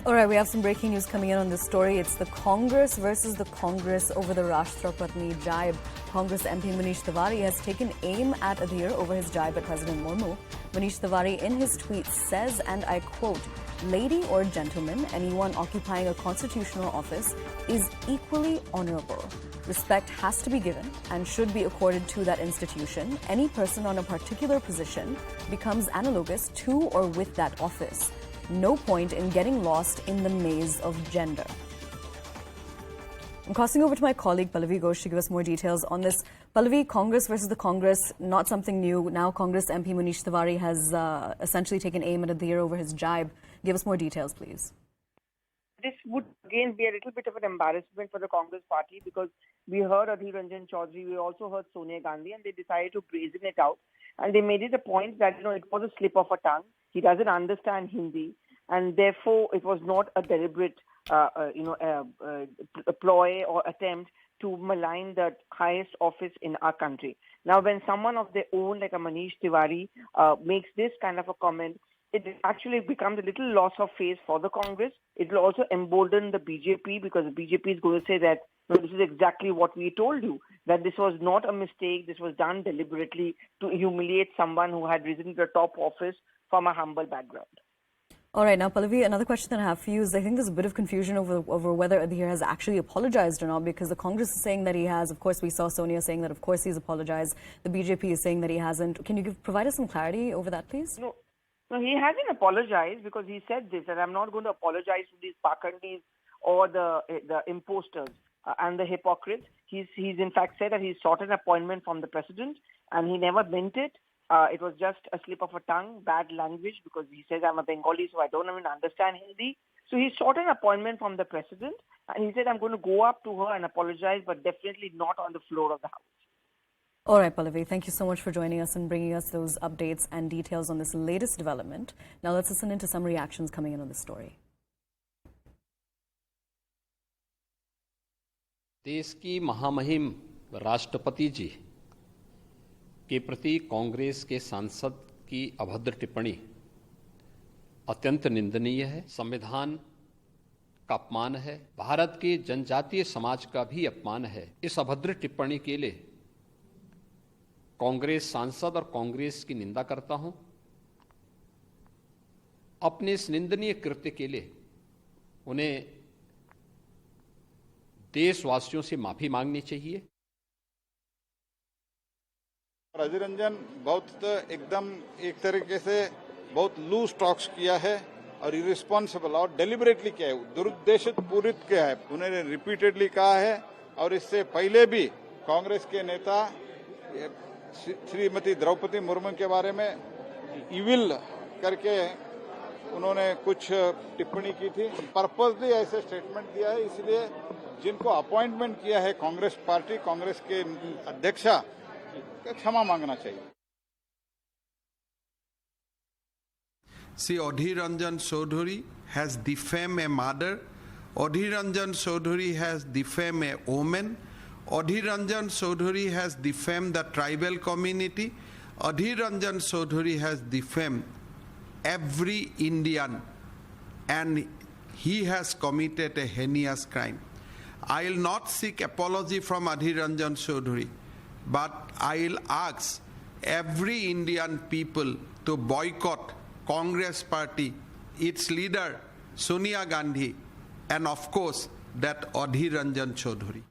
All right, we have some breaking news coming in on this story. It's the Congress versus the Congress over the Rashtrapatni JIBE. Congress MP Manish Tewari has taken aim at Adhir over his JIBE at President Murmu. Manish Tewari in his tweet says, and I quote, "Lady or gentleman, anyone occupying a constitutional office is equally honorable. Respect has to be given and should be accorded to that institution. Any person on a particular position becomes analogous to or with that office. No point in getting lost in the maze of gender." I'm crossing over to my colleague Pallavi Ghosh to give us more details on this. Pallavi, Congress versus the Congress, not something new. Now Congress MP Manish Tewari has essentially taken aim at Adhir over his JIBE. Give us more details, please. This would again be a little bit of an embarrassment for the Congress party, because we heard Adhir Ranjan Chaudhary, we also heard Sonia Gandhi, and they decided to brazen it out. And they made it a point that, it was a slip of a tongue. He doesn't understand Hindi, and therefore it was not a deliberate, ploy or attempt to malign the highest office in our country. Now, when someone of their own, like a Manish Tewari, makes this kind of a comment, it actually becomes a little loss of face for the Congress. It will also embolden the BJP, because the BJP is going to say that, no, this is exactly what we told you, that this was not a mistake, this was done deliberately to humiliate someone who had risen to the top office from a humble background. All right, now Pallavi, another question that I have for you is, I think there's a bit of confusion over whether Adhir has actually apologized or not, because the Congress is saying that he has. Of course, we saw Sonia saying that, of course, he's apologized. The BJP is saying that he hasn't. Can you provide us some clarity over that, please? No, he hasn't apologized, because he said this, that I'm not going to apologize to these Pakandis or the imposters and the hypocrites. He's in fact said that he sought an appointment from the president, and he never meant it. It was just a slip of a tongue, bad language, because he says, I'm a Bengali, so I don't even understand Hindi. So he sought an appointment from the president, and he said, I'm going to go up to her and apologize, but definitely not on the floor of the House. All right, Pallavi, thank you so much for joining us and bringing us those updates and details on this latest development. Now let's listen into some reactions coming in on this story. देश की महामहिम राष्ट्रपति जी के प्रति कांग्रेस के सांसद की अभद्र टिप्पणी अत्यंत निंदनीय है, संविधान का अपमान है, भारत के जनजातीय समाज का भी अपमान है। इस अभद्र टिप्पणी के लिए कांग्रेस सांसद और कांग्रेस की निंदा करता हूं। अपने इस निंदनीय कृत्य के लिए उन्हें देशवासियों से माफी मांगनी चाहिए। अधीर रंजन बहुत एकदम एक तरीके से बहुत लूज टॉक्स किया है और इरिस्पॉन्सिबल और डेलिबरेटली किया है, दुरुद्देशित पूरित किया है। उन्होंने रिपीटेडली कहा है, और इससे पहले भी कांग्रेस के नेता श्रीमती द्रौपदी मुर्मू के बारे में इविल करके उन्होंने कुछ टिप्पणी की थी। पर्पसली ऐसे स्टेटमेंट दिया है, इसलिए जिनको अपॉइंटमेंट किया है कांग्रेस पार्टी, कांग्रेस के अध्यक्षा, क्षमा मांगना चाहिए। See, Adhir Ranjan Chaudhary has defamed a mother. Adhir Ranjan Chaudhary has defamed a woman. Adhir Ranjan Chaudhary has defamed the tribal community. Adhir Ranjan Chaudhary has defamed every Indian, and he has committed a heinous crime. I will not seek apology from Adhir Ranjan Chaudhary, but I will ask every Indian people to boycott Congress party, its leader Sonia Gandhi, and of course that Adhir Ranjan Chaudhary.